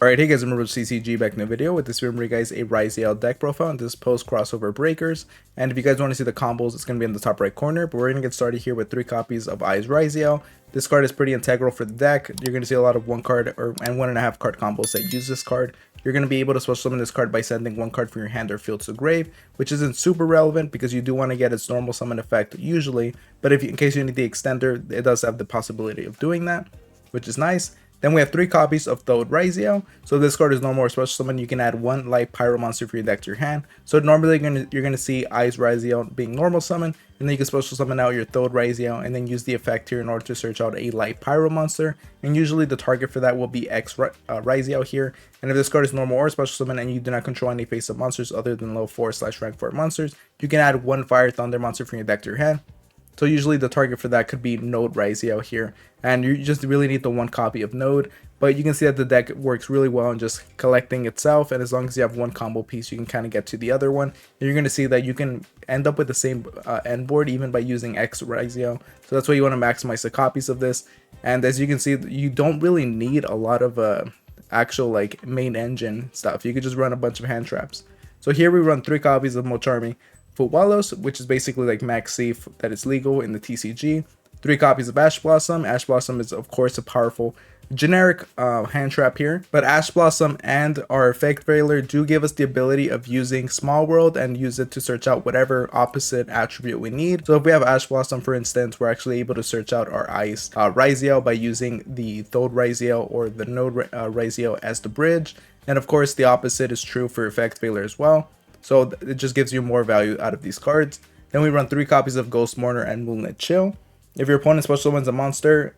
Alright, hey guys, remember CCG back in the video. With this, remember you guys a Ryzeal deck profile and this post crossover breakers. And if you guys want to see the combos, it's going to be in the top right corner. But we're going to get started here with 3 copies of Ryzeal. This card is pretty integral for the deck. You're going to see a lot of 1 card and 1.5 card combos that use this card. You're going to be able to special summon this card by sending 1 card from your hand or field to the grave, which isn't super relevant because you do want to get its normal summon effect usually. But if in case you need the extender, it does have the possibility of doing that, which is nice. Then we have 3 copies of Ryzeal. So this card is normal or special summon. You can add 1 light pyro monster for your deck to your hand. So normally you're gonna see Ryzeal being normal summon, and then you can special summon out your Ryzeal and then use the effect here in order to search out a light pyro monster. And usually the target for that will be Ryzeal here. And if this card is normal or special summon and you do not control any face-up monsters other than low 4/rank 4 monsters, you can add 1 fire thunder monster from your deck to your hand. So usually the target for that could be Ryzeal here, and you just really need the 1 copy of Node. But you can see that the deck works really well in just collecting itself, and as long as you have 1 combo piece, you can kind of get to the other one. And you're going to see that you can end up with the same end board even by using Ryzeal. So that's why you want to maximize the copies of this. And as you can see, you don't really need a lot of actual like main engine stuff. You could just run a bunch of hand traps. So here we run 3 copies of Mocharmy Futwalos, which is basically like max safe that is legal in the TCG. 3 copies of Ash Blossom. Ash Blossom is of course a powerful generic hand trap here, but Ash Blossom and our effect veiler do give us the ability of using Small World and use it to search out whatever opposite attribute we need. So if we have Ash Blossom, for instance, we're actually able to search out our Ice Ryzeal by using the Ryzeal or the Node Ryzeal as the bridge. And of course the opposite is true for effect veiler as well. So it just gives you more value out of these cards. Then we run 3 copies of Ghost Mourner and Moonlit Chill. If your opponent special summons a monster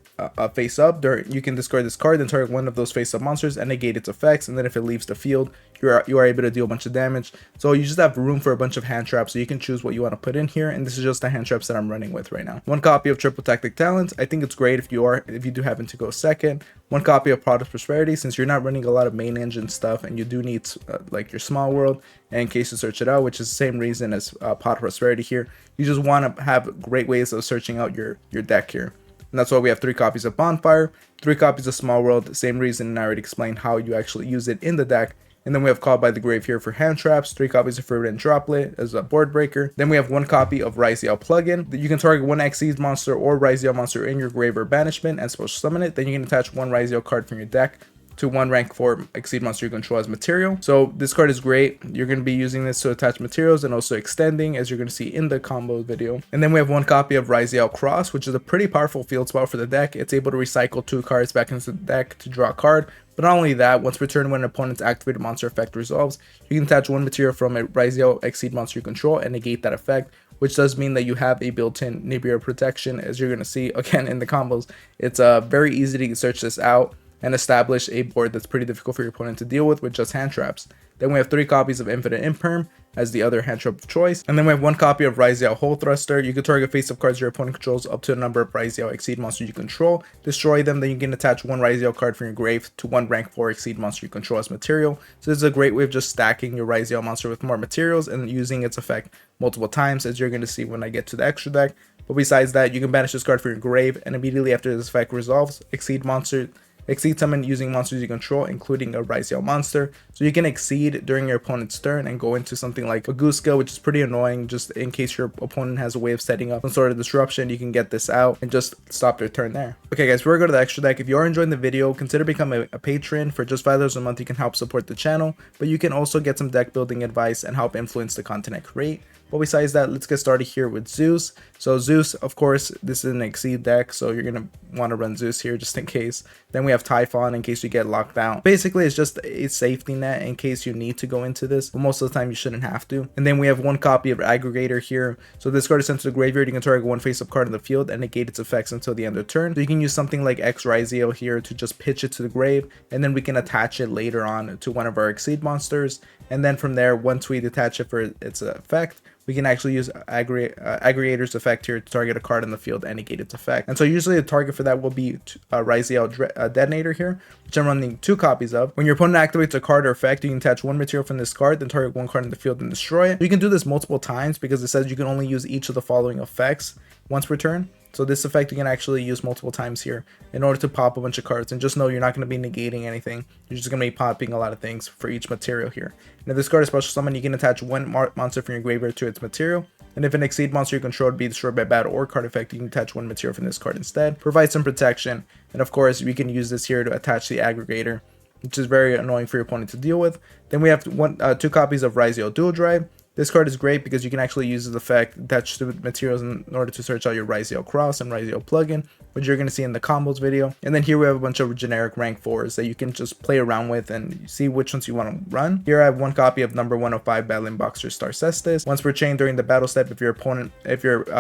face up, you can discard this card and target 1 of those face up monsters and negate its effects. And then if it leaves the field, you are able to deal a bunch of damage. So you just have room for a bunch of hand traps, so you can choose what you want to put in here. And this is just the hand traps that I'm running with right now. 1 copy of Triple Tactic Talent. I think it's great if you do happen to go second. 1 copy of Pot of Prosperity, since you're not running a lot of main engine stuff and you do need like your Small World, and in case you search it out, which is the same reason as Pot of Prosperity here. You just want to have great ways of searching out your deck here. And that's why we have 3 copies of Bonfire, 3 copies of Small World, same reason, and I already explained how you actually use it in the deck. And then we have Called by the Grave here for hand traps, 3 copies of Forbidden Droplet as a board breaker. Then we have 1 copy of Ryzeal plugin. You can target 1 Xyz monster or Ryzeal monster in your grave or banishment and special summon it. Then you can attach 1 Ryzeal card from your deck to 1 rank 4 Exceed monster you control as material. So this card is great. You're going to be using this to attach materials and also extending, as you're going to see in the combo video. And then we have 1 copy of Ryzeal Cross, which is a pretty powerful field spell for the deck. It's able to recycle 2 cards back into the deck to draw a card. But not only that, once returned when an opponent's activated monster effect resolves, you can attach 1 material from a Ryzeal Exceed monster you control and negate that effect, which does mean that you have a built-in Nibiru protection, as you're going to see again in the combos. It's very easy to search this out and establish a board that's pretty difficult for your opponent to deal with just hand traps. Then we have 3 copies of Infinite Imperm as the other hand trap of choice. And then we have 1 copy of Ryzeal Hole Thruster. You can target face-up cards your opponent controls up to a number of Ryzeal Exceed monsters you control. Destroy them, then you can attach 1 Ryzeal card from your grave to 1 rank 4 Exceed monster you control as material. So this is a great way of just stacking your Ryzeal monster with more materials and using its effect multiple times, as you're going to see when I get to the extra deck. But besides that, you can banish this card from your grave, and immediately after this effect resolves, Exceed summon using monsters you control, including a Ryzeal monster. So you can exceed during your opponent's turn and go into something like a Gooska, which is pretty annoying. Just in case your opponent has a way of setting up some sort of disruption, you can get this out and just stop their turn there. Okay guys, we're going to go to the extra deck. If you are enjoying the video, consider becoming a patron. For just $5 a month, you can help support the channel, but you can also get some deck building advice and help influence the content I create. But besides that, let's get started here with Zeus. So Zeus, of course, this is an Exceed deck, so you're going to want to run Zeus here just in case. Then we have Typhon in case you get locked out. Basically, it's just a safety net in case you need to go into this, but most of the time you shouldn't have to. And then we have 1 copy of Aggregator here. So this card is sent to the graveyard. You can target 1 face-up card in the field and negate its effects until the end of turn. So you can use something like Ryzeal here to just pitch it to the grave, and then we can attach it later on to 1 of our Exceed monsters. And then from there, once we detach it for its effect, we can actually use Aggregator's effect here to target a card in the field and negate its effect. And so usually the target for that will be Ryzeal Detonator here, which I'm running 2 copies of. When your opponent activates a card or effect, you can attach 1 material from this card, then target 1 card in the field and destroy it. You can do this multiple times because it says you can only use each of the following effects once per turn. So this effect you can actually use multiple times here in order to pop a bunch of cards, and just know you're not going to be negating anything. You're just going to be popping a lot of things for each material here. And if this card is special summon, you can attach one monster from your graveyard to its material. And if an exceed monster you control would be destroyed by battle or card effect, you can attach one material from this card instead. Provide some protection. And of course, we can use this here to attach the aggregator, which is very annoying for your opponent to deal with. Then we have 2 copies of Ryzeal Dual Drive. This card is great because you can actually use this effect attached to materials in order to search out your Ryzeal Cross and Ryzeal plugin, which you're going to see in the combos video. And then here we have a bunch of generic rank 4s that you can just play around with and see which ones you want to run. Here I have 1 copy of number 105 Battling Boxer Star Cestus. Once per chain during the battle step, if your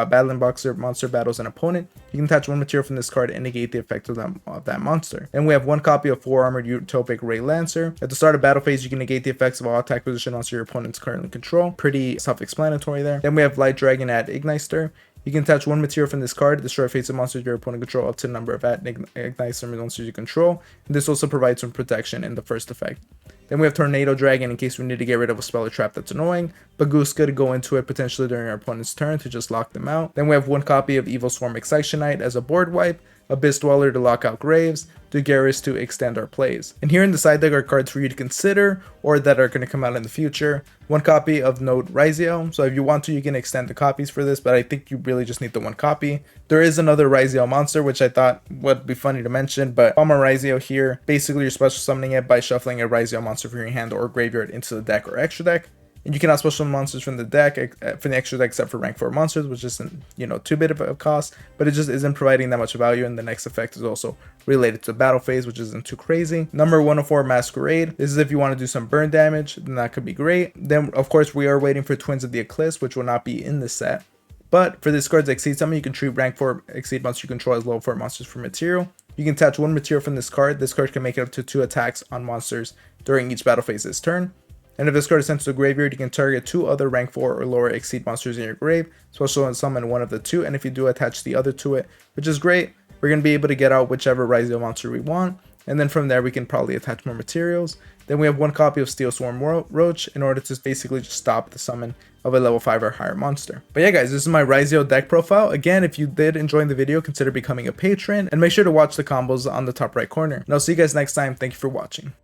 Battling Boxer monster battles an opponent, you can attach 1 material from this card and negate the effect of that monster. Then we have 1 copy of 4 Armored Utopic Ray Lancer. At the start of battle phase, you can negate the effects of all attack position monster your opponents currently control. Pretty self-explanatory there. Then we have Light Dragon at Igniter. You can attach 1 material from this card, destroy face of monsters your opponent control up to the number of Igniter monsters you control. And this also provides some protection in the first effect. Then we have Tornado Dragon in case we need to get rid of a spell or trap that's annoying. Baguska to go into it potentially during our opponent's turn to just lock them out. Then we have 1 copy of Evil Swarm Excitionite as a board wipe. Abyss Dweller to lock out graves, Dugaris to extend our plays. And here in the side deck are cards for you to consider or that are going to come out in the future. 1 copy of Note Ryzeal, so if you want to you can extend the copies for this, but I think you really just need the 1 copy. There is another Ryzeal monster which I thought would be funny to mention, but Palmer Ryzeal here, basically you're special summoning it by shuffling a Ryzeal monster from your hand or graveyard into the deck or extra deck. And you cannot special summon monsters from the deck, from the extra deck, except for rank 4 monsters, which isn't, too big of a cost, but it just isn't providing that much value. And the next effect is also related to the battle phase, which isn't too crazy. Number 104 Masquerade. This is if you want to do some burn damage, then that could be great. Then, of course, we are waiting for Twins of the Eclipse, which will not be in this set. But for this card's Exceed Summon, you can treat rank 4 Exceed monsters you control as level 4 monsters for material. You can attach 1 material from this card. This card can make it up to 2 attacks on monsters during each battle phase's turn. And if this card is sent to the graveyard, you can target 2 other rank 4 or lower Exceed monsters in your grave, special summon 1 of the 2, and if you do, attach the other to it, which is great. We're going to be able to get out whichever Ryzeal monster we want, and then from there we can probably attach more materials. Then we have 1 copy of Steel Swarm Roach in order to basically just stop the summon of a level 5 or higher monster. But yeah guys, this is my Ryzeal deck profile. Again, if you did enjoy the video, consider becoming a patron, and make sure to watch the combos on the top right corner. And I'll see you guys next time. Thank you for watching.